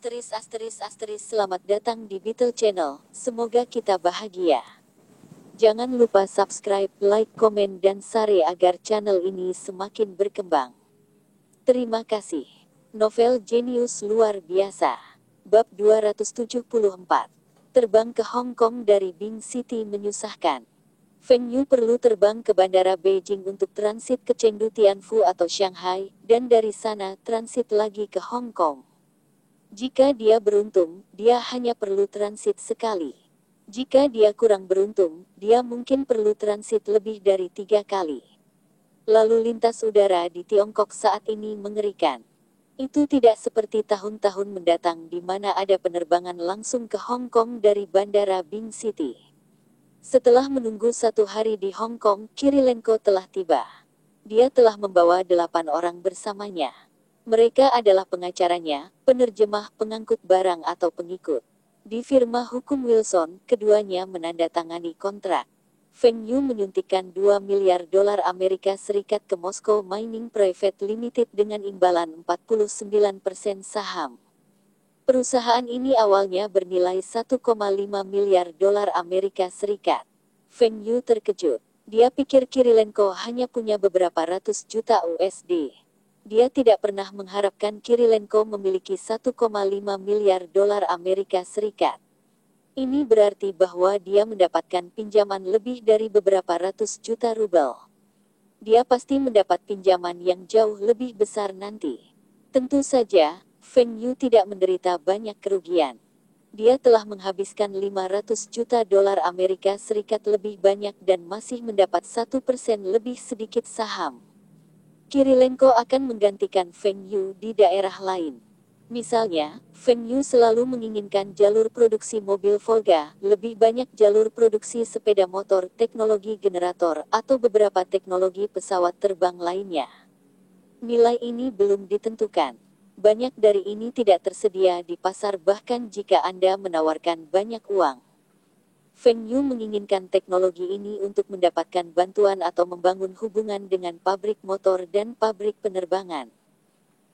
Selamat datang di Beetle Channel. Semoga kita bahagia. Jangan lupa subscribe, like, komen, dan share agar channel ini semakin berkembang. Terima kasih. Novel jenius luar biasa. Bab 274. Terbang ke Hong Kong dari Bing City menyusahkan. Feng Yu perlu terbang ke bandara Beijing untuk transit ke Chengdu Tianfu atau Shanghai, dan dari sana transit lagi ke Hong Kong. Jika dia beruntung, dia hanya perlu transit sekali. Jika dia kurang beruntung, dia mungkin perlu transit lebih dari 3 kali. Lalu lintas udara di Tiongkok saat ini mengerikan. Itu tidak seperti tahun-tahun mendatang di mana ada penerbangan langsung ke Hong Kong dari Bandara Bing City. Setelah menunggu 1 hari di Hong Kong, Kirilenko telah tiba. Dia telah membawa 8 orang bersamanya. Mereka adalah pengacaranya, penerjemah, pengangkut barang atau pengikut. Di firma hukum Wilson, keduanya menandatangani kontrak. Feng Yu menyuntikkan 2 miliar dolar Amerika Serikat ke Moscow Mining Private Limited dengan imbalan 49% saham. Perusahaan ini awalnya bernilai 1,5 miliar dolar Amerika Serikat. Feng Yu terkejut. Dia pikir Kirilenko hanya punya beberapa ratus juta USD. Dia tidak pernah mengharapkan Kirilenko memiliki 1,5 miliar dolar Amerika Serikat. Ini berarti bahwa dia mendapatkan pinjaman lebih dari beberapa ratus juta rubel. Dia pasti mendapat pinjaman yang jauh lebih besar nanti. Tentu saja, Feng Yu tidak menderita banyak kerugian. Dia telah menghabiskan 500 juta dolar Amerika Serikat lebih banyak dan masih mendapat 1% lebih sedikit saham. Kirilenko akan menggantikan Feng Yu di daerah lain. Misalnya, Feng Yu selalu menginginkan jalur produksi mobil Volga, lebih banyak jalur produksi sepeda motor, teknologi generator, atau beberapa teknologi pesawat terbang lainnya. Nilai ini belum ditentukan. Banyak dari ini tidak tersedia di pasar bahkan jika Anda menawarkan banyak uang. Feng Yu menginginkan teknologi ini untuk mendapatkan bantuan atau membangun hubungan dengan pabrik motor dan pabrik penerbangan.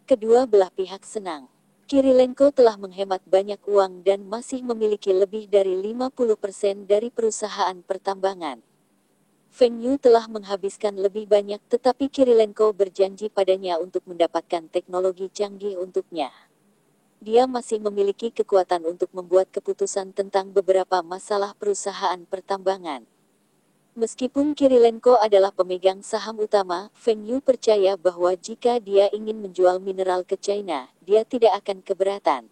Kedua belah pihak senang. Kirilenko telah menghemat banyak uang dan masih memiliki lebih dari 50% dari perusahaan pertambangan. Feng Yu telah menghabiskan lebih banyak tetapi Kirilenko berjanji padanya untuk mendapatkan teknologi canggih untuknya. Dia masih memiliki kekuatan untuk membuat keputusan tentang beberapa masalah perusahaan pertambangan. Meskipun Kirilenko adalah pemegang saham utama, Feng Yu percaya bahwa jika dia ingin menjual mineral ke China, dia tidak akan keberatan.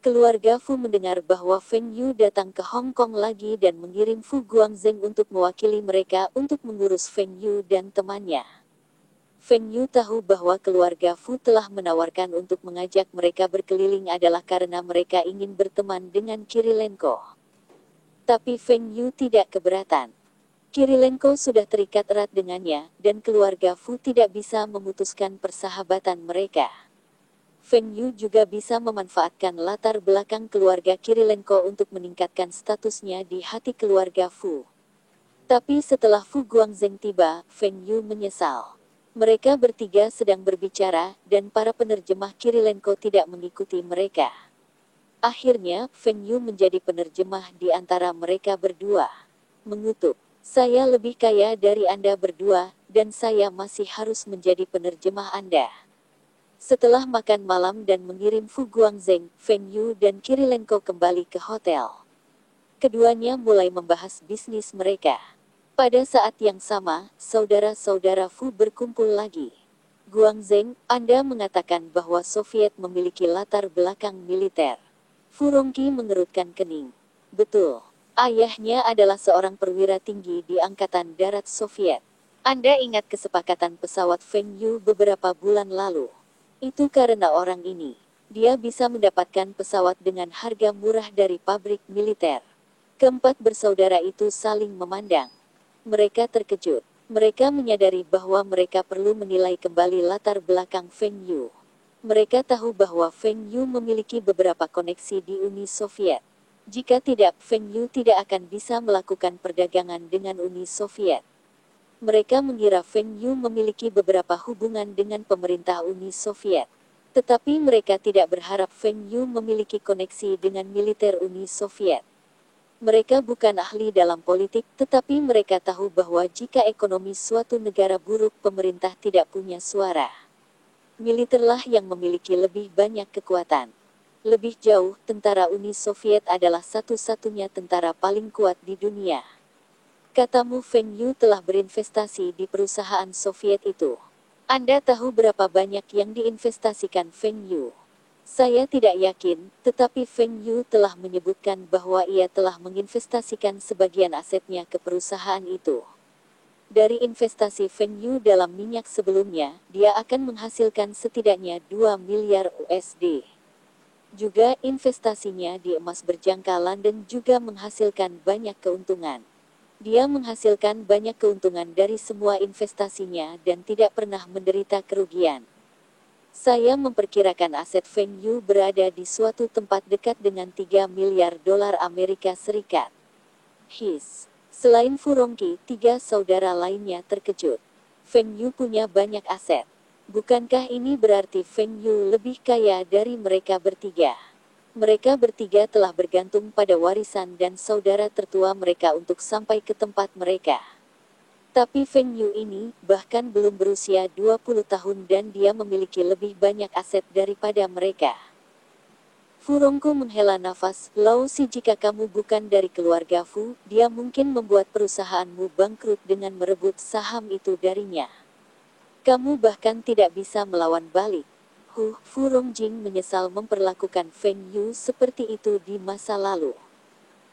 Keluarga Fu mendengar bahwa Feng Yu datang ke Hong Kong lagi dan mengirim Fu Guangzheng untuk mewakili mereka untuk mengurus Feng Yu dan temannya. Feng Yu tahu bahwa keluarga Fu telah menawarkan untuk mengajak mereka berkeliling adalah karena mereka ingin berteman dengan Kirilenko. Tapi Feng Yu tidak keberatan. Kirilenko sudah terikat erat dengannya, dan keluarga Fu tidak bisa memutuskan persahabatan mereka. Feng Yu juga bisa memanfaatkan latar belakang keluarga Kirilenko untuk meningkatkan statusnya di hati keluarga Fu. Tapi setelah Fu Guangzheng tiba, Feng Yu menyesal. Mereka bertiga sedang berbicara, dan para penerjemah Kirilenko tidak mengikuti mereka. Akhirnya, Feng Yu menjadi penerjemah di antara mereka berdua. Mengutuk, saya lebih kaya dari Anda berdua, dan saya masih harus menjadi penerjemah Anda. Setelah makan malam dan mengirim Fu Guangzheng, Feng Yu dan Kirilenko kembali ke hotel. Keduanya mulai membahas bisnis mereka. Pada saat yang sama, saudara-saudara Fu berkumpul lagi. Guangzheng, Anda mengatakan bahwa Soviet memiliki latar belakang militer. Fu Rongqi mengerutkan kening. Betul. Ayahnya adalah seorang perwira tinggi di Angkatan Darat Soviet. Anda ingat kesepakatan pesawat Feng Yu beberapa bulan lalu. Itu karena orang ini. Dia bisa mendapatkan pesawat dengan harga murah dari pabrik militer. Keempat bersaudara itu saling memandang. Mereka terkejut. Mereka menyadari bahwa mereka perlu menilai kembali latar belakang Feng Yu. Mereka tahu bahwa Feng Yu memiliki beberapa koneksi di Uni Soviet. Jika tidak, Feng Yu tidak akan bisa melakukan perdagangan dengan Uni Soviet. Mereka mengira Feng Yu memiliki beberapa hubungan dengan pemerintah Uni Soviet. Tetapi mereka tidak berharap Feng Yu memiliki koneksi dengan militer Uni Soviet. Mereka bukan ahli dalam politik, tetapi mereka tahu bahwa jika ekonomi suatu negara buruk, pemerintah tidak punya suara. Militerlah yang memiliki lebih banyak kekuatan. Lebih jauh, tentara Uni Soviet adalah satu-satunya tentara paling kuat di dunia. Katamu Feng Yu telah berinvestasi di perusahaan Soviet itu. Anda tahu berapa banyak yang diinvestasikan Feng Yu? Saya tidak yakin, tetapi Feng Yu telah menyebutkan bahwa ia telah menginvestasikan sebagian asetnya ke perusahaan itu. Dari investasi Feng Yu dalam minyak sebelumnya, dia akan menghasilkan setidaknya 2 miliar USD. Juga investasinya di emas berjangka London juga menghasilkan banyak keuntungan. Dia menghasilkan banyak keuntungan dari semua investasinya dan tidak pernah menderita kerugian. Saya memperkirakan aset Feng Yu berada di suatu tempat dekat dengan 3 miliar dolar Amerika Serikat. Selain Furongki, 3 saudara lainnya terkejut. Feng Yu punya banyak aset. Bukankah ini berarti Feng Yu lebih kaya dari mereka bertiga? Mereka bertiga telah bergantung pada warisan dan saudara tertua mereka untuk sampai ke tempat mereka. Tapi Feng Yu ini bahkan belum berusia 20 tahun dan dia memiliki lebih banyak aset daripada mereka. Furongku menghela nafas, Lau Si jika kamu bukan dari keluarga Fu, dia mungkin membuat perusahaanmu bangkrut dengan merebut saham itu darinya. Kamu bahkan tidak bisa melawan balik. Fu Rongjing menyesal memperlakukan Feng Yu seperti itu di masa lalu.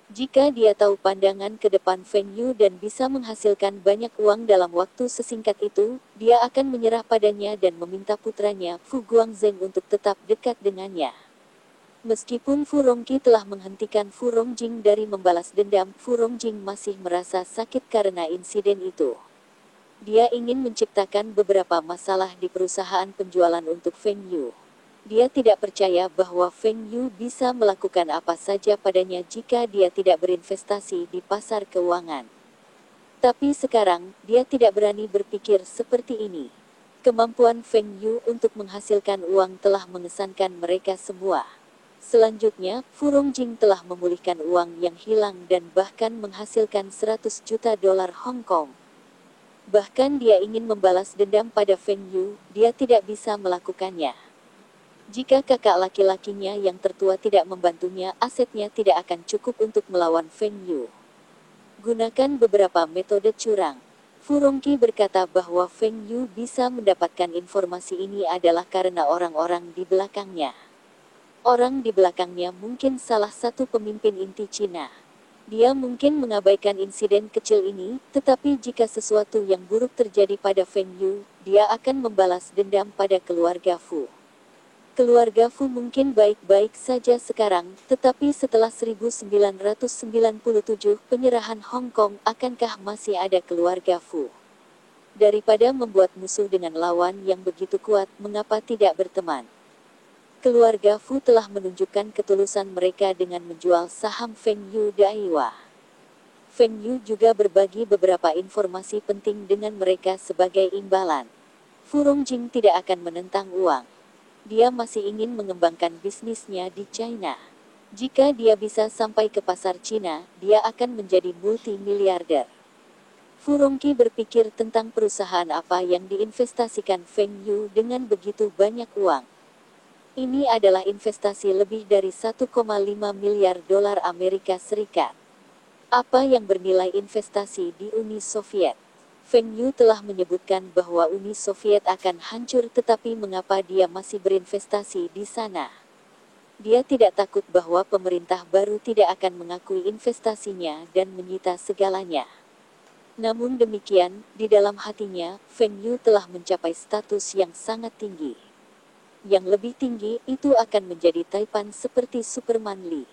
Jika dia tahu pandangan ke depan Feng Yu dan bisa menghasilkan banyak uang dalam waktu sesingkat itu, dia akan menyerah padanya dan meminta putranya, Fu Guangzheng untuk tetap dekat dengannya. Meskipun Fu Rongqi telah menghentikan Fu Rongjing dari membalas dendam, Fu Rongjing masih merasa sakit karena insiden itu. Dia ingin menciptakan beberapa masalah di perusahaan penjualan untuk Feng Yu. Dia tidak percaya bahwa Feng Yu bisa melakukan apa saja padanya jika dia tidak berinvestasi di pasar keuangan. Tapi sekarang, dia tidak berani berpikir seperti ini. Kemampuan Feng Yu untuk menghasilkan uang telah mengesankan mereka semua. Selanjutnya, Fu Rongjing telah memulihkan uang yang hilang dan bahkan menghasilkan 100 juta dolar Hong Kong. Bahkan dia ingin membalas dendam pada Feng Yu, dia tidak bisa melakukannya. Jika kakak laki-lakinya yang tertua tidak membantunya, asetnya tidak akan cukup untuk melawan Feng Yu. Gunakan beberapa metode curang. Fu Rongqi berkata bahwa Feng Yu bisa mendapatkan informasi ini adalah karena orang-orang di belakangnya. Orang di belakangnya mungkin salah satu pemimpin inti Cina. Dia mungkin mengabaikan insiden kecil ini, tetapi jika sesuatu yang buruk terjadi pada Feng Yu, dia akan membalas dendam pada keluarga Fu. Keluarga Fu mungkin baik-baik saja sekarang, tetapi setelah 1997 penyerahan Hong Kong, akankah masih ada keluarga Fu? Daripada membuat musuh dengan lawan yang begitu kuat, mengapa tidak berteman? Keluarga Fu telah menunjukkan ketulusan mereka dengan menjual saham Feng Yu Daiwa. Feng Yu juga berbagi beberapa informasi penting dengan mereka sebagai imbalan. Fu Rongjing tidak akan menentang uang. Dia masih ingin mengembangkan bisnisnya di China. Jika dia bisa sampai ke pasar Cina, dia akan menjadi multimiliarder. Fu Rongqi berpikir tentang perusahaan apa yang diinvestasikan Feng Yu dengan begitu banyak uang. Ini adalah investasi lebih dari 1,5 miliar dolar Amerika Serikat. Apa yang bernilai investasi di Uni Soviet? Feng Yu telah menyebutkan bahwa Uni Soviet akan hancur, tetapi mengapa dia masih berinvestasi di sana? Dia tidak takut bahwa pemerintah baru tidak akan mengakui investasinya dan menyita segalanya. Namun demikian, di dalam hatinya, Feng Yu telah mencapai status yang sangat tinggi. Yang lebih tinggi, itu akan menjadi taipan seperti Superman Lee.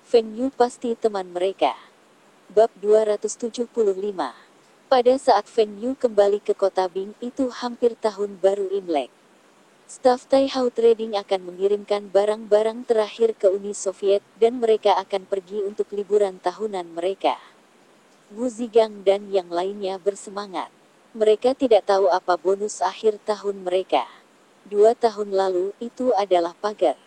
Feng Yu pasti teman mereka. Bab 275. Pada saat Feng Yu kembali ke kota Bing, itu hampir tahun baru Imlek. Staf Taihao Trading akan mengirimkan barang-barang terakhir ke Uni Soviet, dan mereka akan pergi untuk liburan tahunan mereka. Wu Zigang dan yang lainnya bersemangat. Mereka tidak tahu apa bonus akhir tahun mereka. 2 tahun lalu itu adalah pagar.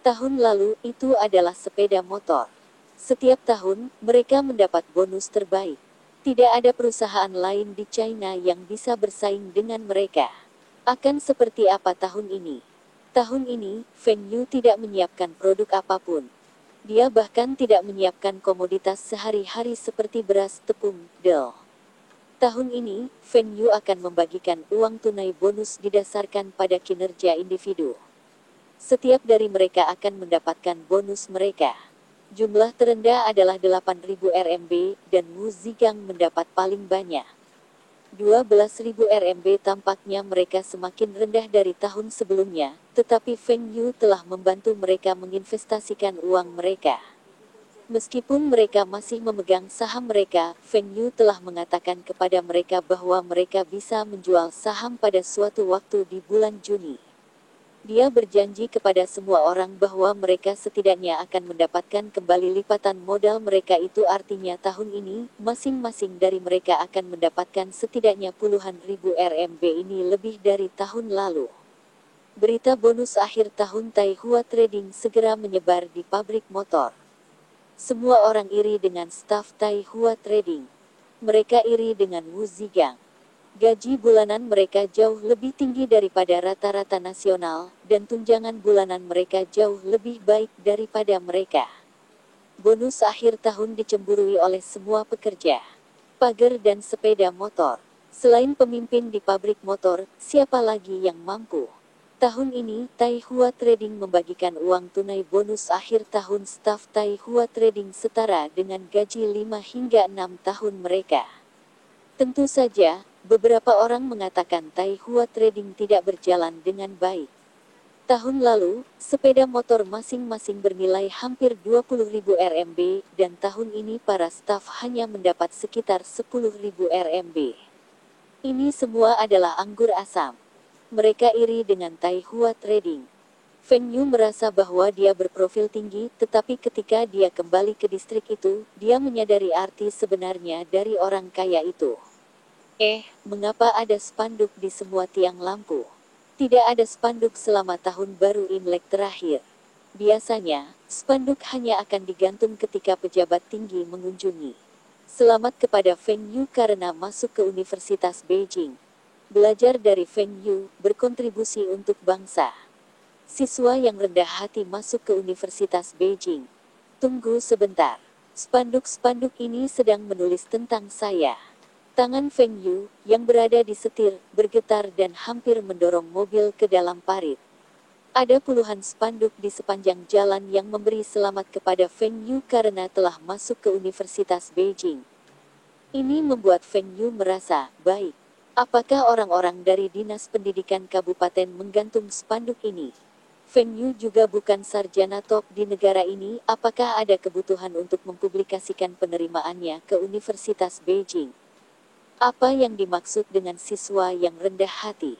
Tahun lalu itu adalah sepeda motor. Setiap tahun, mereka mendapat bonus terbaik. Tidak ada perusahaan lain di China yang bisa bersaing dengan mereka. Akan seperti apa tahun ini? Tahun ini, Feng Yu tidak menyiapkan produk apapun. Dia bahkan tidak menyiapkan komoditas sehari-hari seperti beras, tepung, del. Tahun ini, Feng Yu akan membagikan uang tunai bonus didasarkan pada kinerja individu. Setiap dari mereka akan mendapatkan bonus mereka. Jumlah terendah adalah 8.000 RMB, dan Wu Zigang mendapat paling banyak. 12.000 RMB. Tampaknya mereka semakin rendah dari tahun sebelumnya, tetapi Feng Yu telah membantu mereka menginvestasikan uang mereka. Meskipun mereka masih memegang saham mereka, Feng Yu telah mengatakan kepada mereka bahwa mereka bisa menjual saham pada suatu waktu di bulan Juni. Dia berjanji kepada semua orang bahwa mereka setidaknya akan mendapatkan kembali lipatan modal mereka. Itu artinya tahun ini, masing-masing dari mereka akan mendapatkan setidaknya puluhan ribu RMB. Ini lebih dari tahun lalu. Berita bonus akhir tahun Taihua Trading segera menyebar di pabrik motor. Semua orang iri dengan staf Taihua Trading. Mereka iri dengan Wu Zigang. Gaji bulanan mereka jauh lebih tinggi daripada rata-rata nasional, dan tunjangan bulanan mereka jauh lebih baik daripada mereka. Bonus akhir tahun dicemburui oleh semua pekerja pagar dan sepeda motor. Selain pemimpin di pabrik motor, siapa lagi yang mampu? Tahun ini, Taihua Trading membagikan uang tunai bonus akhir tahun staf Taihua Trading setara dengan gaji 5 hingga 6 tahun mereka. Tentu saja, beberapa orang mengatakan Taihua Trading tidak berjalan dengan baik. Tahun lalu, sepeda motor masing-masing bernilai hampir 20.000 RMB, dan tahun ini para staf hanya mendapat sekitar 10.000 RMB. Ini semua adalah anggur asam. Mereka iri dengan Taihua Trading. Feng Yu merasa bahwa dia berprofil tinggi, tetapi ketika dia kembali ke distrik itu, dia menyadari arti sebenarnya dari orang kaya itu. Mengapa ada spanduk di semua tiang lampu? Tidak ada spanduk selama tahun baru Imlek terakhir. Biasanya, spanduk hanya akan digantung ketika pejabat tinggi mengunjungi. Selamat kepada Feng Yu karena masuk ke Universitas Beijing. Belajar dari Feng Yu, berkontribusi untuk bangsa. Siswa yang rendah hati masuk ke Universitas Beijing. Tunggu sebentar. Spanduk-spanduk ini sedang menulis tentang saya. Tangan Feng Yu, yang berada di setir, bergetar dan hampir mendorong mobil ke dalam parit. Ada puluhan spanduk di sepanjang jalan yang memberi selamat kepada Feng Yu karena telah masuk ke Universitas Beijing. Ini membuat Feng Yu merasa baik. Apakah orang-orang dari Dinas Pendidikan Kabupaten menggantung spanduk ini? Feng Yu juga bukan sarjana top di negara ini. Apakah ada kebutuhan untuk mempublikasikan penerimaannya ke Universitas Beijing? Apa yang dimaksud dengan siswa yang rendah hati?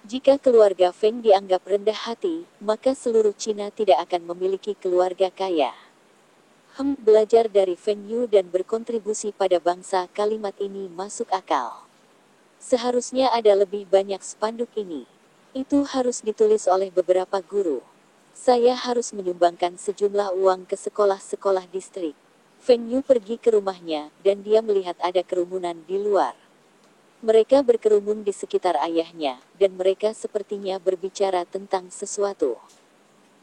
Jika keluarga Feng dianggap rendah hati, maka seluruh Cina tidak akan memiliki keluarga kaya. Belajar dari Feng Yu dan berkontribusi pada bangsa. Kalimat ini masuk akal. Seharusnya ada lebih banyak spanduk ini. Itu harus ditulis oleh beberapa guru. Saya harus menyumbangkan sejumlah uang ke sekolah-sekolah distrik. Feng Yu pergi ke rumahnya, dan dia melihat ada kerumunan di luar. Mereka berkerumun di sekitar ayahnya, dan mereka sepertinya berbicara tentang sesuatu.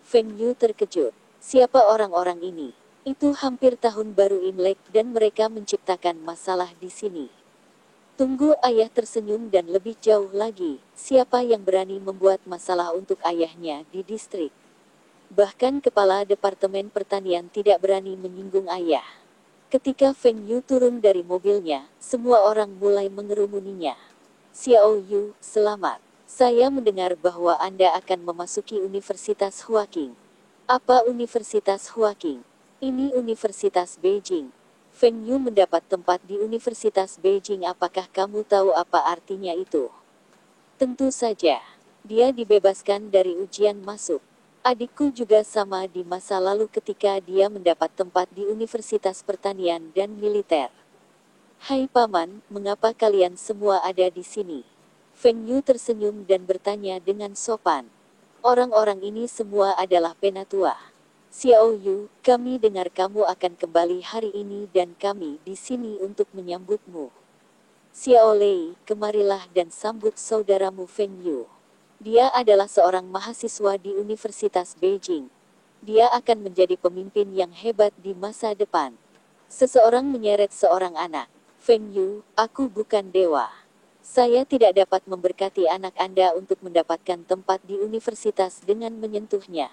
Feng Yu terkejut. Siapa orang-orang ini? Itu hampir tahun baru Imlek, dan mereka menciptakan masalah di sini. Tunggu, ayah tersenyum, dan lebih jauh lagi, siapa yang berani membuat masalah untuk ayahnya di distrik? Bahkan kepala Departemen Pertanian tidak berani menyinggung ayah. Ketika Feng Yu turun dari mobilnya, semua orang mulai mengerumuninya. Xiao Yu, selamat. Saya mendengar bahwa Anda akan memasuki Universitas Huaqing. Apa Universitas Huaqing? Ini Universitas Beijing. Feng Yu mendapat tempat di Universitas Beijing. Apakah kamu tahu apa artinya itu? Tentu saja. Dia dibebaskan dari ujian masuk. Adikku juga sama di masa lalu ketika dia mendapat tempat di Universitas Pertanian dan Militer. Hai Paman, mengapa kalian semua ada di sini? Feng Yu tersenyum dan bertanya dengan sopan. Orang-orang ini semua adalah penatua. Xiao Yu, kami dengar kamu akan kembali hari ini dan kami di sini untuk menyambutmu. Xiao Lei, kemarilah dan sambut saudaramu Feng Yu. Dia adalah seorang mahasiswa di Universitas Beijing. Dia akan menjadi pemimpin yang hebat di masa depan. Seseorang menyeret seorang anak. Feng Yu, aku bukan dewa. Saya tidak dapat memberkati anak Anda untuk mendapatkan tempat di universitas dengan menyentuhnya.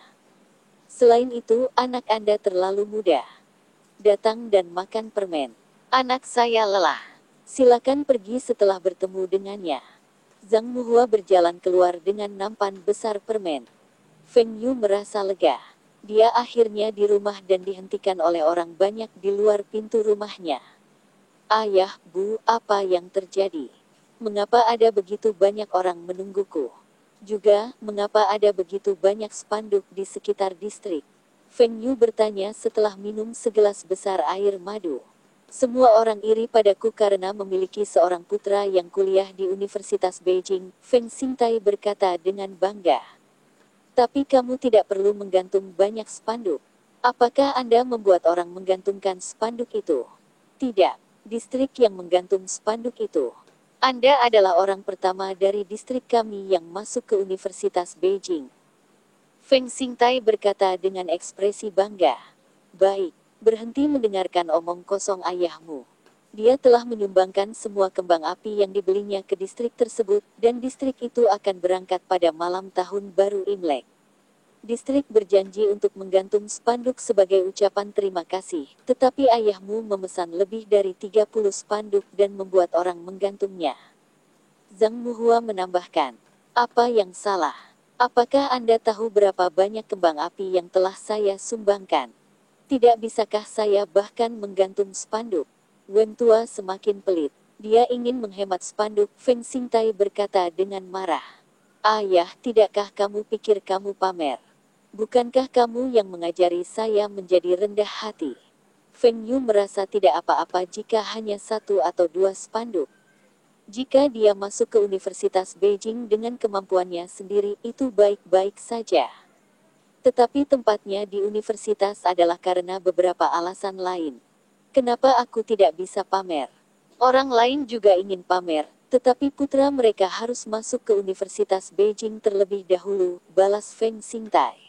Selain itu, anak Anda terlalu muda. Datang dan makan permen. Anak saya lelah. Silakan pergi setelah bertemu dengannya. Zhang Muhua berjalan keluar dengan nampan besar permen. Feng Yu merasa lega. Dia akhirnya di rumah dan dihentikan oleh orang banyak di luar pintu rumahnya. Ayah, Bu, apa yang terjadi? Mengapa ada begitu banyak orang menungguku? Juga, mengapa ada begitu banyak spanduk di sekitar distrik? Feng Yu bertanya setelah minum segelas besar air madu. Semua orang iri padaku karena memiliki seorang putra yang kuliah di Universitas Beijing, Feng Xingtai berkata dengan bangga. Tapi kamu tidak perlu menggantung banyak spanduk. Apakah Anda membuat orang menggantungkan spanduk itu? Tidak. Distrik yang menggantung spanduk itu. Anda adalah orang pertama dari distrik kami yang masuk ke Universitas Beijing. Feng Xingtai berkata dengan ekspresi bangga. Baik, berhenti mendengarkan omong kosong ayahmu. Dia telah menyumbangkan semua kembang api yang dibelinya ke distrik tersebut, dan distrik itu akan berangkat pada malam tahun baru Imlek. Distrik berjanji untuk menggantung spanduk sebagai ucapan terima kasih, tetapi ayahmu memesan lebih dari 30 spanduk dan membuat orang menggantungnya. Zhang Muhua menambahkan, apa yang salah? Apakah Anda tahu berapa banyak kembang api yang telah saya sumbangkan? Tidak bisakah saya bahkan menggantung spanduk? Wen Tua semakin pelit. Dia ingin menghemat spanduk, Feng Xingtai berkata dengan marah. Ayah, tidakkah kamu pikir kamu pamer? Bukankah kamu yang mengajari saya menjadi rendah hati? Feng Yu merasa tidak apa-apa jika hanya satu atau dua spanduk. Jika dia masuk ke Universitas Beijing dengan kemampuannya sendiri, itu baik-baik saja. Tetapi tempatnya di universitas adalah karena beberapa alasan lain. Kenapa aku tidak bisa pamer? Orang lain juga ingin pamer, tetapi putra mereka harus masuk ke Universitas Beijing terlebih dahulu, balas Feng Xingtai.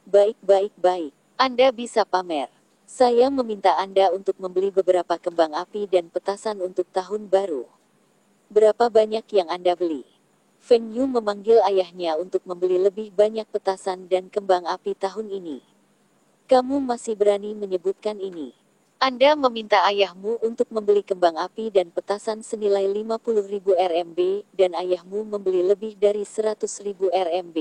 Baik. Anda bisa pamer. Saya meminta Anda untuk membeli beberapa kembang api dan petasan untuk tahun baru. Berapa banyak yang Anda beli? Feng Yu memanggil ayahnya untuk membeli lebih banyak petasan dan kembang api tahun ini. Kamu masih berani menyebutkan ini? Anda meminta ayahmu untuk membeli kembang api dan petasan senilai 50.000 RMB, dan ayahmu membeli lebih dari 100.000 RMB.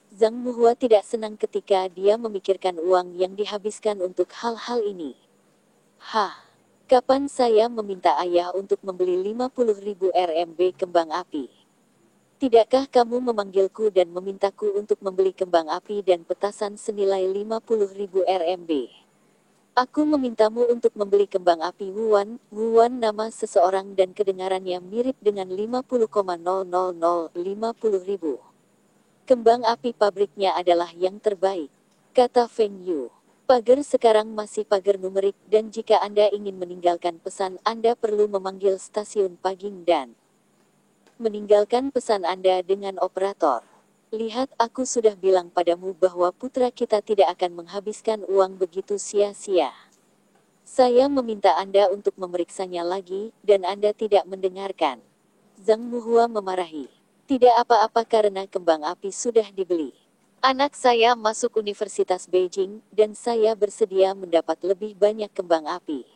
Zhang Muhua tidak senang ketika dia memikirkan uang yang dihabiskan untuk hal-hal ini. Hah? Kapan saya meminta ayah untuk membeli 50.000 RMB kembang api? Tidakkah kamu memanggilku dan memintaku untuk membeli kembang api dan petasan senilai 50.000 RMB? Aku memintamu untuk membeli kembang api Wuan nama seseorang dan kedengarannya mirip dengan 50,000 Kembang api pabriknya adalah yang terbaik, kata Feng Yu. Pagar sekarang masih pagar numerik dan jika Anda ingin meninggalkan pesan Anda perlu memanggil stasiun Paging dan meninggalkan pesan Anda dengan operator. Lihat, aku sudah bilang padamu bahwa putra kita tidak akan menghabiskan uang begitu sia-sia. Saya meminta Anda untuk memeriksanya lagi, dan Anda tidak mendengarkan. Zhang Muhua memarahi. Tidak apa-apa karena kembang api sudah dibeli. Anak saya masuk Universitas Beijing, dan saya bersedia mendapat lebih banyak kembang api.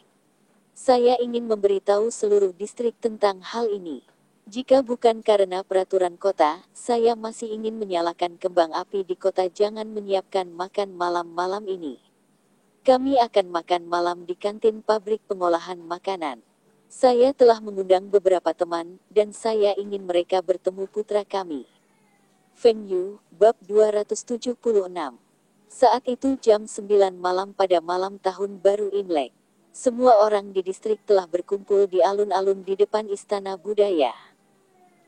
Saya ingin memberitahu seluruh distrik tentang hal ini. Jika bukan karena peraturan kota, saya masih ingin menyalakan kembang api di kota. Jangan menyiapkan makan malam-malam ini. Kami akan makan malam di kantin pabrik pengolahan makanan. Saya telah mengundang beberapa teman, dan saya ingin mereka bertemu putra kami. Feng Yu, Bab 276. Saat itu jam 9 malam pada malam tahun baru Imlek. Semua orang di distrik telah berkumpul di alun-alun di depan Istana Budaya.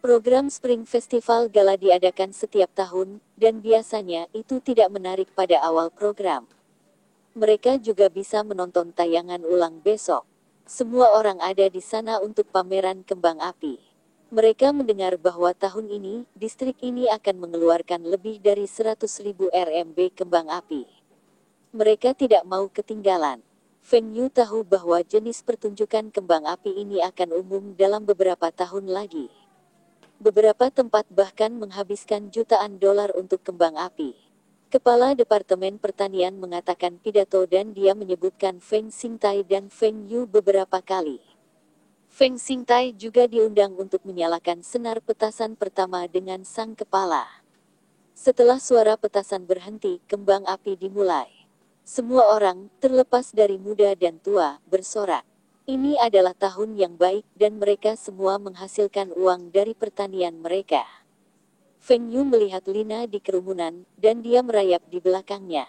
Program Spring Festival Gala diadakan setiap tahun, dan biasanya itu tidak menarik pada awal program. Mereka juga bisa menonton tayangan ulang besok. Semua orang ada di sana untuk pameran kembang api. Mereka mendengar bahwa tahun ini, distrik ini akan mengeluarkan lebih dari 100.000 RMB kembang api. Mereka tidak mau ketinggalan. Feng Yu tahu bahwa jenis pertunjukan kembang api ini akan umum dalam beberapa tahun lagi. Beberapa tempat bahkan menghabiskan jutaan dolar untuk kembang api. Kepala Departemen Pertanian mengatakan pidato dan dia menyebutkan Feng Xingtai dan Feng Yu beberapa kali. Feng Xingtai juga diundang untuk menyalakan senar petasan pertama dengan sang kepala. Setelah suara petasan berhenti, kembang api dimulai. Semua orang, terlepas dari muda dan tua, bersorak. Ini adalah tahun yang baik dan mereka semua menghasilkan uang dari pertanian mereka. Feng Yu melihat Lina di kerumunan, dan dia merayap di belakangnya.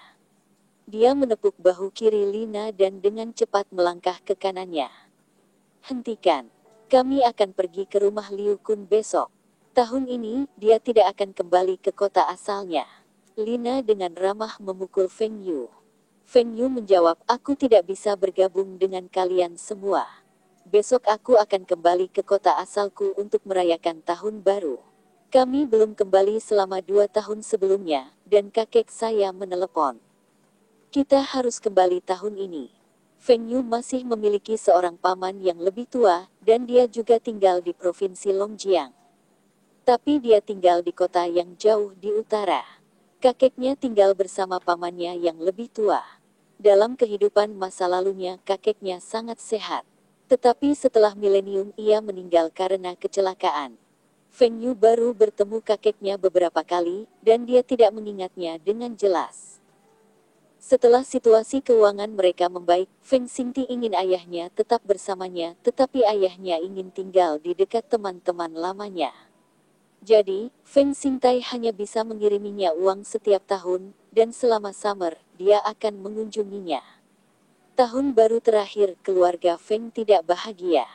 Dia menepuk bahu kiri Lina dan dengan cepat melangkah ke kanannya. Hentikan. Kami akan pergi ke rumah Liu Kun besok. Tahun ini, dia tidak akan kembali ke kota asalnya. Lina dengan ramah memukul Feng Yu. Feng Yu menjawab, aku tidak bisa bergabung dengan kalian semua. Besok aku akan kembali ke kota asalku untuk merayakan tahun baru. Kami belum kembali selama 2 tahun sebelumnya, dan kakek saya menelepon. Kita harus kembali tahun ini. Feng Yu masih memiliki seorang paman yang lebih tua, dan dia juga tinggal di provinsi Longjiang. Tapi dia tinggal di kota yang jauh di utara. Kakeknya tinggal bersama pamannya yang lebih tua. Dalam kehidupan masa lalunya, kakeknya sangat sehat. Tetapi setelah milenium, ia meninggal karena kecelakaan. Feng Yu baru bertemu kakeknya beberapa kali, dan dia tidak mengingatnya dengan jelas. Setelah situasi keuangan mereka membaik, Feng Xingti ingin ayahnya tetap bersamanya, tetapi ayahnya ingin tinggal di dekat teman-teman lamanya. Jadi, Feng Xingtai hanya bisa mengiriminya uang setiap tahun, dan selama summer, dia akan mengunjunginya. Tahun baru terakhir, keluarga Feng tidak bahagia.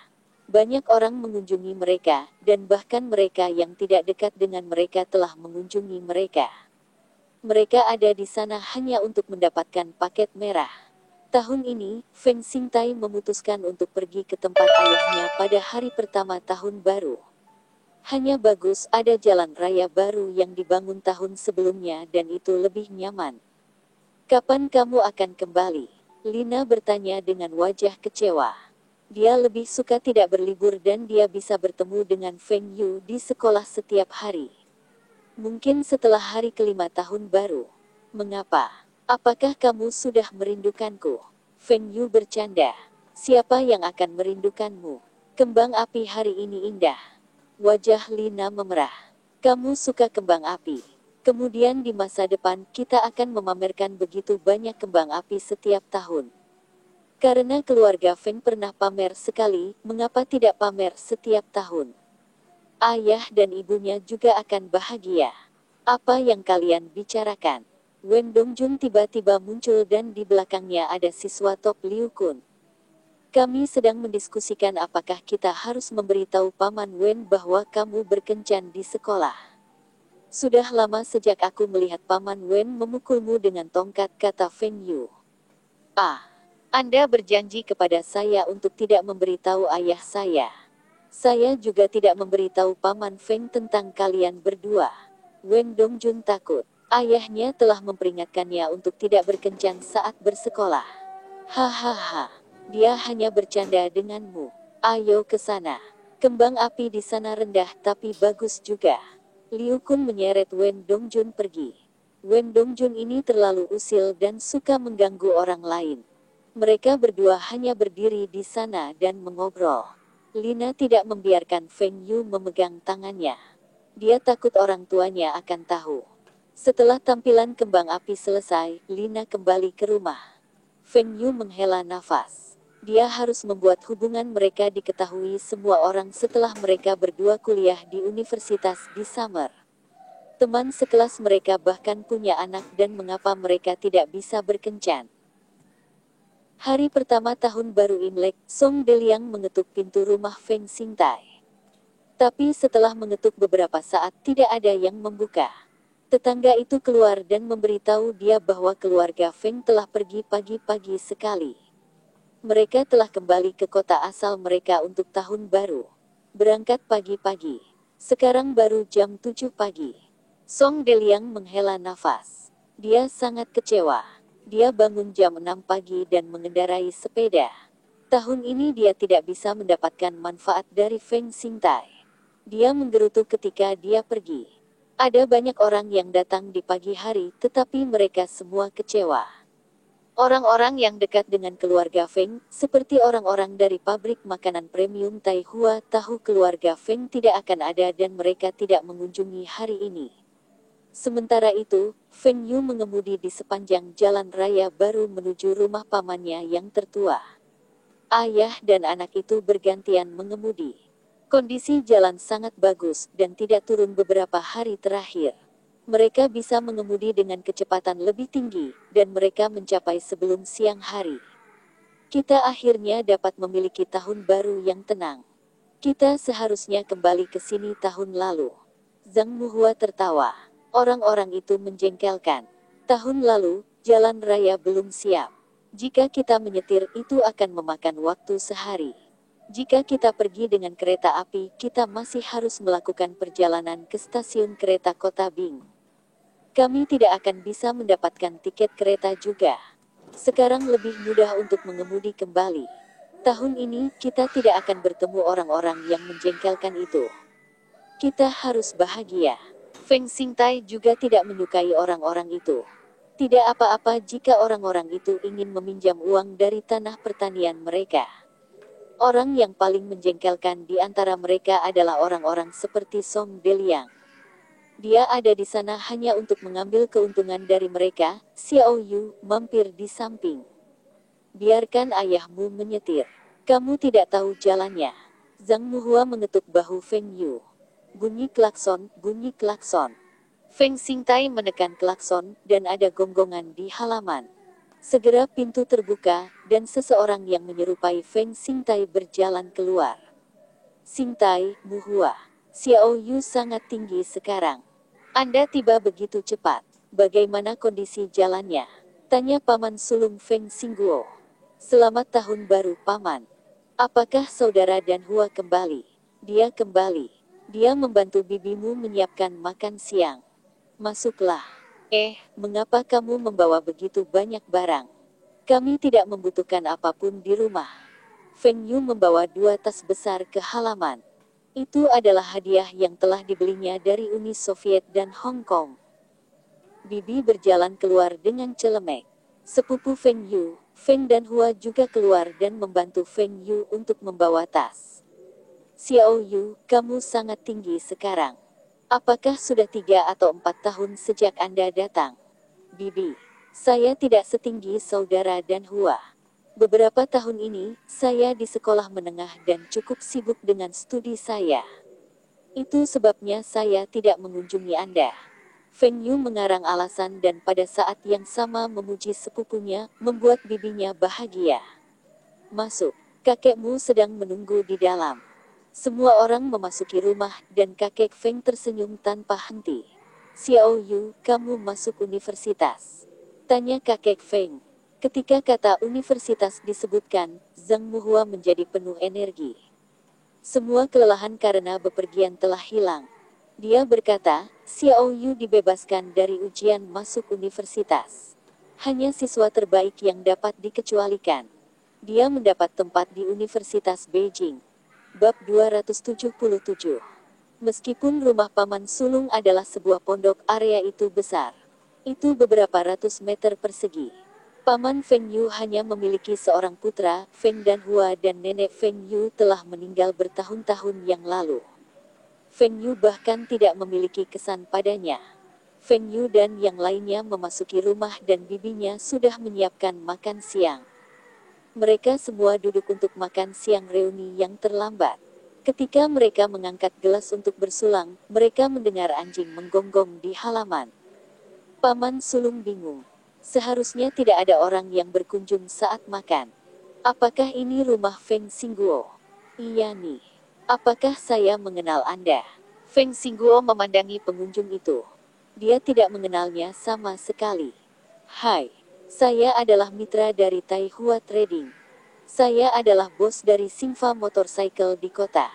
Banyak orang mengunjungi mereka, dan bahkan mereka yang tidak dekat dengan mereka telah mengunjungi mereka. Mereka ada di sana hanya untuk mendapatkan paket merah. Tahun ini, Feng Xingtai memutuskan untuk pergi ke tempat ayahnya pada hari pertama tahun baru. Hanya bagus ada jalan raya baru yang dibangun tahun sebelumnya dan itu lebih nyaman. Kapan kamu akan kembali? Lina bertanya dengan wajah kecewa. Dia lebih suka tidak berlibur dan dia bisa bertemu dengan Feng Yu di sekolah setiap hari. Mungkin setelah hari kelima tahun baru. Mengapa? Apakah kamu sudah merindukanku? Feng Yu bercanda. Siapa yang akan merindukanmu? Kembang api hari ini indah. Wajah Lina memerah. Kamu suka kembang api. Kemudian di masa depan kita akan memamerkan begitu banyak kembang api setiap tahun. Karena keluarga Feng pernah pamer sekali, mengapa tidak pamer setiap tahun? Ayah dan ibunya juga akan bahagia. Apa yang kalian bicarakan? Wen Dongjun tiba-tiba muncul dan di belakangnya ada siswa top Liu Kun. Kami sedang mendiskusikan apakah kita harus memberitahu Paman Wen bahwa kamu berkencan di sekolah. Sudah lama sejak aku melihat Paman Wen memukulmu dengan tongkat, kata Feng Yu. Ah, Anda berjanji kepada saya untuk tidak memberitahu ayah saya. Saya juga tidak memberitahu Paman Feng tentang kalian berdua. Wen Dongjun takut. Ayahnya telah memperingatkannya untuk tidak berkencan saat bersekolah. Hahaha. Dia hanya bercanda denganmu. Ayo ke sana. Kembang api di sana rendah tapi bagus juga. Liu Kun menyeret Wen Dongjun pergi. Wen Dongjun ini terlalu usil dan suka mengganggu orang lain. Mereka berdua hanya berdiri di sana dan mengobrol. Lina tidak membiarkan Feng Yu memegang tangannya. Dia takut orang tuanya akan tahu. Setelah tampilan kembang api selesai, Lina kembali ke rumah. Feng Yu menghela nafas. Dia harus membuat hubungan mereka diketahui semua orang setelah mereka berdua kuliah di universitas di Summer. Teman sekelas mereka bahkan punya anak dan mengapa mereka tidak bisa berkencan. Hari pertama tahun baru Imlek, Song Deliang mengetuk pintu rumah Feng Xingtai. Tapi setelah mengetuk beberapa saat tidak ada yang membuka. Tetangga itu keluar dan memberitahu dia bahwa keluarga Feng telah pergi pagi-pagi sekali. Mereka telah kembali ke kota asal mereka untuk tahun baru. Berangkat pagi-pagi. Sekarang baru jam 7 pagi. Song Deliang menghela nafas. Dia sangat kecewa. Dia bangun jam 6 pagi dan mengendarai sepeda. Tahun ini dia tidak bisa mendapatkan manfaat dari Feng Xingtai. Dia menggerutu ketika dia pergi. Ada banyak orang yang datang di pagi hari, tetapi mereka semua kecewa. Orang-orang yang dekat dengan keluarga Feng, seperti orang-orang dari pabrik makanan premium Taihua, tahu keluarga Feng tidak akan ada dan mereka tidak mengunjungi hari ini. Sementara itu, Feng Yu mengemudi di sepanjang jalan raya baru menuju rumah pamannya yang tertua. Ayah dan anak itu bergantian mengemudi. Kondisi jalan sangat bagus dan tidak turun beberapa hari terakhir. Mereka bisa mengemudi dengan kecepatan lebih tinggi, dan mereka mencapai sebelum siang hari. Kita akhirnya dapat memiliki tahun baru yang tenang. Kita seharusnya kembali ke sini tahun lalu. Zhang Muhua tertawa. Orang-orang itu menjengkelkan. Tahun lalu, jalan raya belum siap. Jika kita menyetir itu akan memakan waktu sehari. Jika kita pergi dengan kereta api, kita masih harus melakukan perjalanan ke stasiun kereta kota Bing. Kami tidak akan bisa mendapatkan tiket kereta juga. Sekarang lebih mudah untuk mengemudi kembali. Tahun ini, kita tidak akan bertemu orang-orang yang menjengkelkan itu. Kita harus bahagia. Feng Xingtai juga tidak menyukai orang-orang itu. Tidak apa-apa jika orang-orang itu ingin meminjam uang dari tanah pertanian mereka. Orang yang paling menjengkelkan di antara mereka adalah orang-orang seperti Song Deliang. Dia ada di sana hanya untuk mengambil keuntungan dari mereka. Xiao Yu mampir di samping. Biarkan ayahmu menyetir. Kamu tidak tahu jalannya. Zhang Muhua mengetuk bahu Feng Yu. Bunyi klakson, bunyi klakson. Feng Xingtai menekan klakson, dan ada gonggongan di halaman. Segera pintu terbuka, dan seseorang yang menyerupai Feng Xingtai berjalan keluar. Xingtai, Muhua. Xiao Yu sangat tinggi sekarang. Anda tiba begitu cepat. Bagaimana kondisi jalannya? Tanya Paman Sulung Feng Xingguo. Selamat tahun baru, Paman. Apakah saudara dan Hua kembali? Dia kembali. Dia membantu bibimu menyiapkan makan siang. Masuklah. Mengapa kamu membawa begitu banyak barang? Kami tidak membutuhkan apapun di rumah. Feng Yu membawa 2 tas besar ke halaman. Itu adalah hadiah yang telah dibelinya dari Uni Soviet dan Hong Kong. Bibi berjalan keluar dengan celemek. Sepupu Feng Yu, Feng dan Hua juga keluar dan membantu Feng Yu untuk membawa tas. Xiao Yu, kamu sangat tinggi sekarang. Apakah sudah 3 atau 4 tahun sejak Anda datang? Bibi, saya tidak setinggi saudara dan Hua. Beberapa tahun ini, saya di sekolah menengah dan cukup sibuk dengan studi saya. Itu sebabnya saya tidak mengunjungi Anda. Feng Yu mengarang alasan dan pada saat yang sama memuji sepupunya, membuat bibinya bahagia. Masuk, kakekmu sedang menunggu di dalam. Semua orang memasuki rumah, dan kakek Feng tersenyum tanpa henti. Xiao Yu, kamu masuk universitas? Tanya kakek Feng. Ketika kata universitas disebutkan, Zhang Muhua menjadi penuh energi. Semua kelelahan karena bepergian telah hilang. Dia berkata, Xiao Yu dibebaskan dari ujian masuk universitas. Hanya siswa terbaik yang dapat dikecualikan. Dia mendapat tempat di Universitas Beijing. Bab 277. Meskipun rumah Paman Sulung adalah sebuah pondok, area itu besar. Itu beberapa ratus meter persegi. Paman Feng Yu hanya memiliki seorang putra, Feng dan Hua, dan nenek Feng Yu telah meninggal bertahun-tahun yang lalu. Feng Yu bahkan tidak memiliki kesan padanya. Feng Yu dan yang lainnya memasuki rumah dan bibinya sudah menyiapkan makan siang. Mereka semua duduk untuk makan siang reuni yang terlambat. Ketika mereka mengangkat gelas untuk bersulang, mereka mendengar anjing menggonggong di halaman. Paman Sulung bingung. Seharusnya tidak ada orang yang berkunjung saat makan. Apakah ini rumah Feng Xingguo? Iya nih. Apakah saya mengenal Anda? Feng Xingguo memandangi pengunjung itu. Dia tidak mengenalnya sama sekali. Hai, saya adalah mitra dari Taihua Trading. Saya adalah bos dari Xingfa Motorcycle di kota.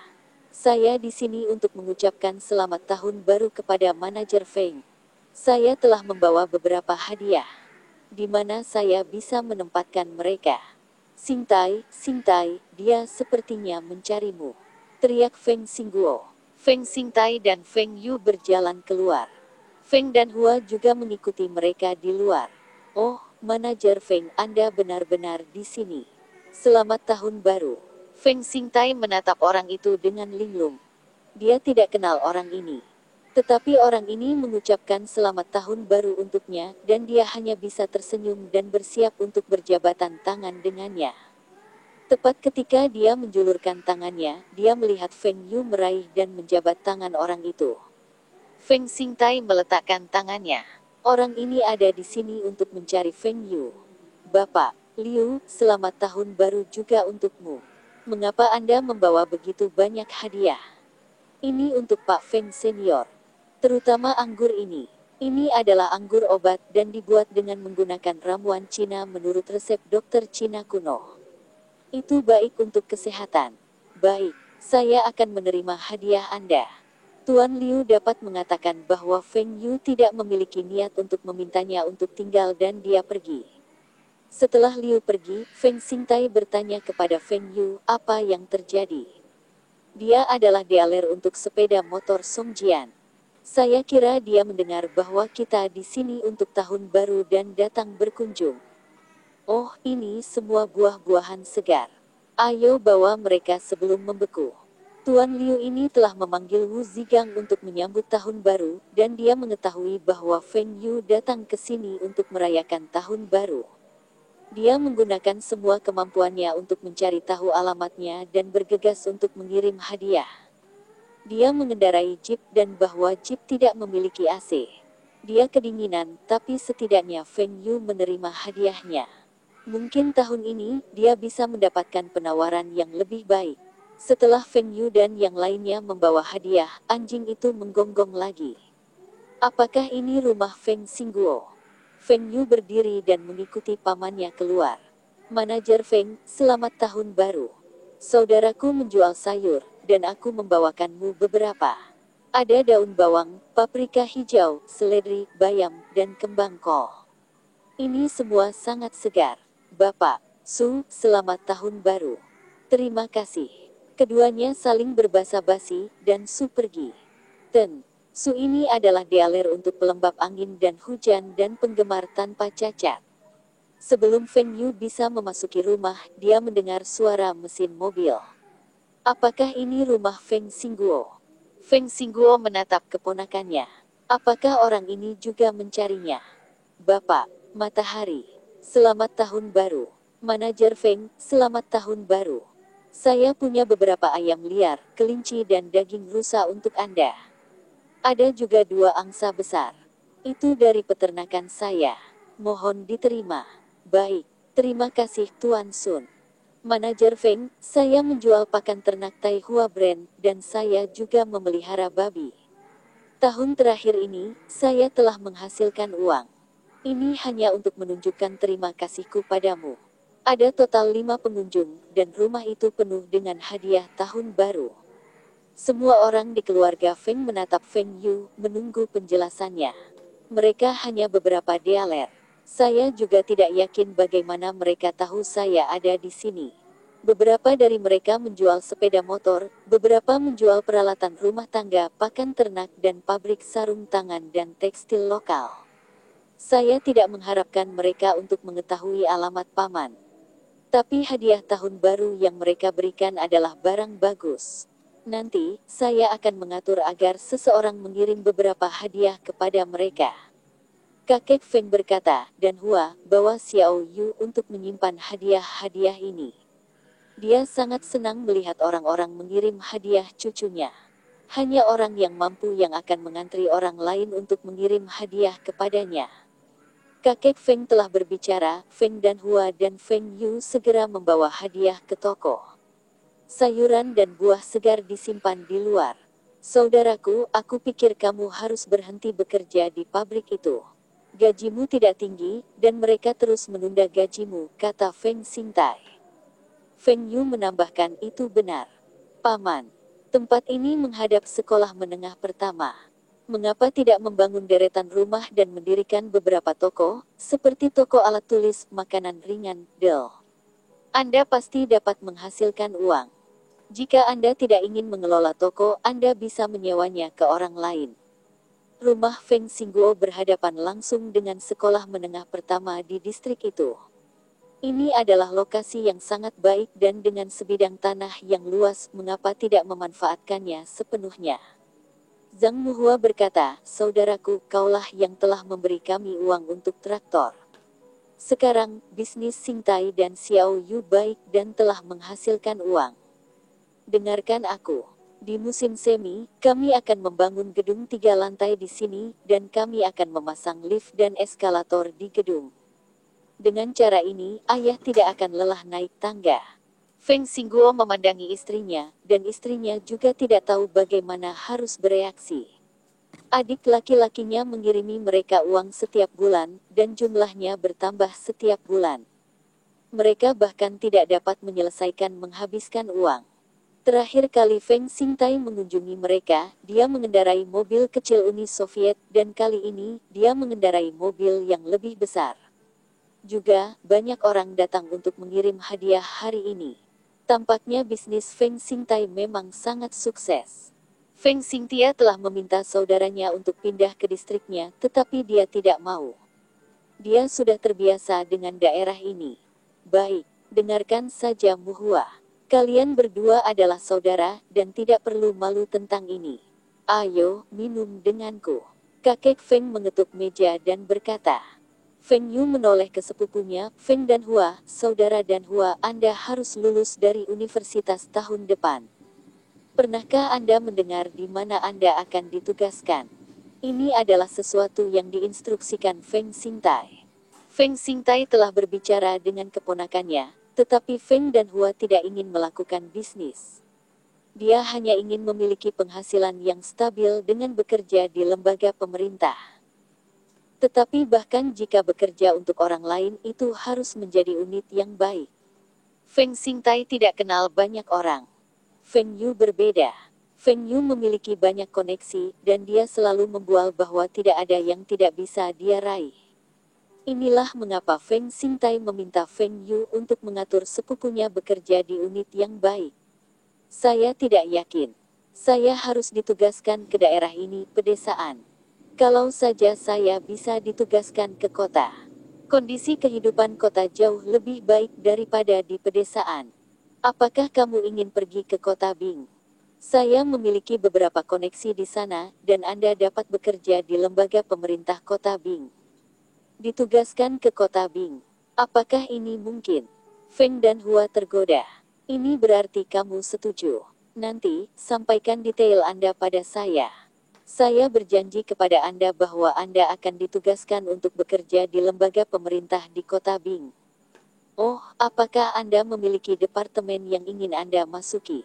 Saya di sini untuk mengucapkan selamat tahun baru kepada manajer Feng. Saya telah membawa beberapa hadiah. Di mana saya bisa menempatkan mereka? Xingtai, Xingtai, dia sepertinya mencarimu. Teriak Feng Xingguo. Feng Xingtai dan Feng Yu berjalan keluar. Feng dan Hua juga mengikuti mereka di luar. Oh, manajer Feng, Anda benar-benar di sini. Selamat tahun baru. Feng Xingtai menatap orang itu dengan linglung. Dia tidak kenal orang ini. Tetapi orang ini mengucapkan selamat tahun baru untuknya, dan dia hanya bisa tersenyum dan bersiap untuk berjabatan tangan dengannya. Tepat ketika dia menjulurkan tangannya, dia melihat Feng Yu meraih dan menjabat tangan orang itu. Feng Xingtai meletakkan tangannya. Orang ini ada di sini untuk mencari Feng Yu. Bapak, Liu, selamat tahun baru juga untukmu. Mengapa Anda membawa begitu banyak hadiah? Ini untuk Pak Feng Senior. Terutama anggur ini. Ini adalah anggur obat dan dibuat dengan menggunakan ramuan Cina menurut resep dokter Cina kuno. Itu baik untuk kesehatan. Baik, saya akan menerima hadiah Anda. Tuan Liu dapat mengatakan bahwa Feng Yu tidak memiliki niat untuk memintanya untuk tinggal dan dia pergi. Setelah Liu pergi, Feng Xingtai bertanya kepada Feng Yu, apa yang terjadi? Dia adalah dealer untuk sepeda motor Songjian. Saya kira dia mendengar bahwa kita di sini untuk tahun baru dan datang berkunjung. Oh, ini semua buah-buahan segar. Ayo bawa mereka sebelum membeku. Tuan Liu ini telah memanggil Wu Zigang untuk menyambut tahun baru, dan dia mengetahui bahwa Feng Yu datang ke sini untuk merayakan tahun baru. Dia menggunakan semua kemampuannya untuk mencari tahu alamatnya dan bergegas untuk mengirim hadiah. Dia mengendarai jeep dan bahwa jeep tidak memiliki AC. Dia kedinginan, tapi setidaknya Feng Yu menerima hadiahnya. Mungkin tahun ini, dia bisa mendapatkan penawaran yang lebih baik. Setelah Feng Yu dan yang lainnya membawa hadiah, anjing itu menggonggong lagi. Apakah ini rumah Feng Xingguo? Feng Yu berdiri dan mengikuti pamannya keluar. Manajer Feng, selamat tahun baru. Saudaraku menjual sayur, dan aku membawakanmu beberapa. Ada daun bawang, paprika hijau, seledri, bayam, dan kembang kol. Ini semua sangat segar. Bapak, Su, selamat tahun baru. Terima kasih. Keduanya saling berbasa-basi, dan Su pergi. Su ini adalah dealer untuk pelembab angin dan hujan dan penggemar tanpa cacat. Sebelum Feng Yu bisa memasuki rumah, dia mendengar suara mesin mobil. Apakah ini rumah Feng Xingguo? Feng Xingguo menatap keponakannya. Apakah orang ini juga mencarinya? Bapak, Matahari. Selamat tahun baru. Manajer Feng, selamat tahun baru. Saya punya beberapa ayam liar, kelinci dan daging rusa untuk Anda. Ada juga 2 angsa besar. Itu dari peternakan saya. Mohon diterima. Baik, terima kasih Tuan Sun. Manajer Feng, saya menjual pakan ternak Taihua Brand, dan saya juga memelihara babi. Tahun terakhir ini, saya telah menghasilkan uang. Ini hanya untuk menunjukkan terima kasihku padamu. Ada total 5 pengunjung, dan rumah itu penuh dengan hadiah tahun baru. Semua orang di keluarga Feng menatap Feng Yu, menunggu penjelasannya. Mereka hanya beberapa dealer. Saya juga tidak yakin bagaimana mereka tahu saya ada di sini. Beberapa dari mereka menjual sepeda motor, beberapa menjual peralatan rumah tangga, pakan ternak dan pabrik sarung tangan dan tekstil lokal. Saya tidak mengharapkan mereka untuk mengetahui alamat paman. Tapi hadiah tahun baru yang mereka berikan adalah barang bagus. Nanti, saya akan mengatur agar seseorang mengirim beberapa hadiah kepada mereka. Kakek Feng berkata, dan Hua, bawa Xiao Yu untuk menyimpan hadiah-hadiah ini. Dia sangat senang melihat orang-orang mengirim hadiah cucunya. Hanya orang yang mampu yang akan mengantri orang lain untuk mengirim hadiah kepadanya. Kakek Feng telah berbicara, Feng dan Hua dan Feng Yu segera membawa hadiah ke toko. Sayuran dan buah segar disimpan di luar. Saudaraku, aku pikir kamu harus berhenti bekerja di pabrik itu. Gajimu tidak tinggi, dan mereka terus menunda gajimu, kata Feng Xingtai. Feng Yu menambahkan itu benar. Paman, tempat ini menghadap sekolah menengah pertama. Mengapa tidak membangun deretan rumah dan mendirikan beberapa toko, seperti toko alat tulis, makanan ringan, Del? Anda pasti dapat menghasilkan uang. Jika Anda tidak ingin mengelola toko, Anda bisa menyewanya ke orang lain. Rumah Feng Xingguo berhadapan langsung dengan sekolah menengah pertama di distrik itu. Ini adalah lokasi yang sangat baik dan dengan sebidang tanah yang luas, mengapa tidak memanfaatkannya sepenuhnya? Zhang Muhua berkata, saudaraku, kaulah yang telah memberi kami uang untuk traktor. Sekarang, bisnis Xingtai dan Xiao Yu baik dan telah menghasilkan uang. Dengarkan aku. Di musim semi, kami akan membangun gedung 3 lantai di sini, dan kami akan memasang lift dan eskalator di gedung. Dengan cara ini, ayah tidak akan lelah naik tangga. Feng Xingguo memandangi istrinya, dan istrinya juga tidak tahu bagaimana harus bereaksi. Adik laki-lakinya mengirimi mereka uang setiap bulan, dan jumlahnya bertambah setiap bulan. Mereka bahkan tidak dapat menyelesaikan menghabiskan uang. Terakhir kali Feng Xingtai mengunjungi mereka, dia mengendarai mobil kecil Uni Soviet, dan kali ini, dia mengendarai mobil yang lebih besar. Juga, banyak orang datang untuk mengirim hadiah hari ini. Tampaknya bisnis Feng Xingtai memang sangat sukses. Feng Xingtia telah meminta saudaranya untuk pindah ke distriknya, tetapi dia tidak mau. Dia sudah terbiasa dengan daerah ini. Baik, dengarkan saja Muhua. Kalian berdua adalah saudara, dan tidak perlu malu tentang ini. Ayo, minum denganku. Kakek Feng mengetuk meja dan berkata. Feng Yu menoleh ke sepupunya, Feng dan Hua, saudara dan Hua, Anda harus lulus dari universitas tahun depan. Pernahkah Anda mendengar di mana Anda akan ditugaskan? Ini adalah sesuatu yang diinstruksikan Feng Xingtai. Feng Xingtai telah berbicara dengan keponakannya, tetapi Feng dan Hua tidak ingin melakukan bisnis. Dia hanya ingin memiliki penghasilan yang stabil dengan bekerja di lembaga pemerintah. Tetapi bahkan jika bekerja untuk orang lain, itu harus menjadi unit yang baik. Feng Xingtai tidak kenal banyak orang. Feng Yu berbeda. Feng Yu memiliki banyak koneksi, dan dia selalu membual bahwa tidak ada yang tidak bisa dia raih. Inilah mengapa Feng Xingtai meminta Feng Yu untuk mengatur sepupunya bekerja di unit yang baik. Saya tidak yakin. Saya harus ditugaskan ke daerah ini, pedesaan. Kalau saja saya bisa ditugaskan ke kota. Kondisi kehidupan kota jauh lebih baik daripada di pedesaan. Apakah kamu ingin pergi ke kota Bing? Saya memiliki beberapa koneksi di sana, dan Anda dapat bekerja di lembaga pemerintah kota Bing. Ditugaskan ke kota Bing. Apakah ini mungkin? Feng dan Hua tergoda. Ini berarti kamu setuju. Nanti, sampaikan detail Anda pada saya. Saya berjanji kepada Anda bahwa Anda akan ditugaskan untuk bekerja di lembaga pemerintah di kota Bing. Oh, apakah Anda memiliki departemen yang ingin Anda masuki?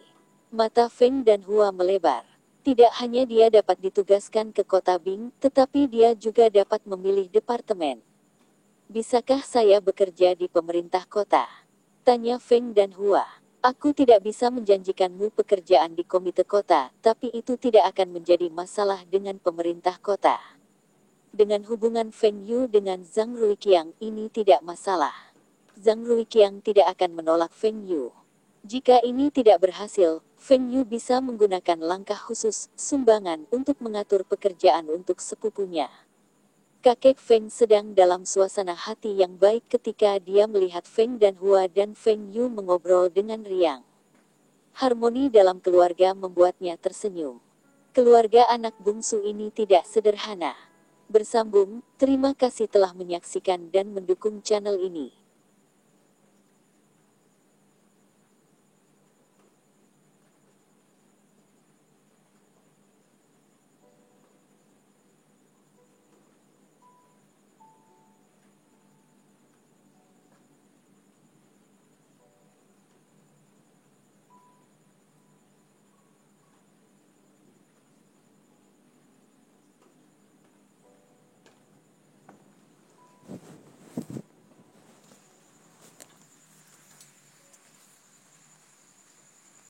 Mata Feng dan Hua melebar. Tidak hanya dia dapat ditugaskan ke kota Bing, tetapi dia juga dapat memilih departemen. Bisakah saya bekerja di pemerintah kota? Tanya Feng dan Hua. Aku tidak bisa menjanjikanmu pekerjaan di komite kota, tapi itu tidak akan menjadi masalah dengan pemerintah kota. Dengan hubungan Feng Yu dengan Zhang Ruiqiang, ini tidak masalah. Zhang Ruiqiang tidak akan menolak Feng Yu. Jika ini tidak berhasil, Feng Yu bisa menggunakan langkah khusus, sumbangan, untuk mengatur pekerjaan untuk sepupunya. Kakek Feng sedang dalam suasana hati yang baik ketika dia melihat Feng dan Hua dan Feng Yu mengobrol dengan riang. Harmoni dalam keluarga membuatnya tersenyum. Keluarga anak bungsu ini tidak sederhana. Bersambung, terima kasih telah menyaksikan dan mendukung channel ini.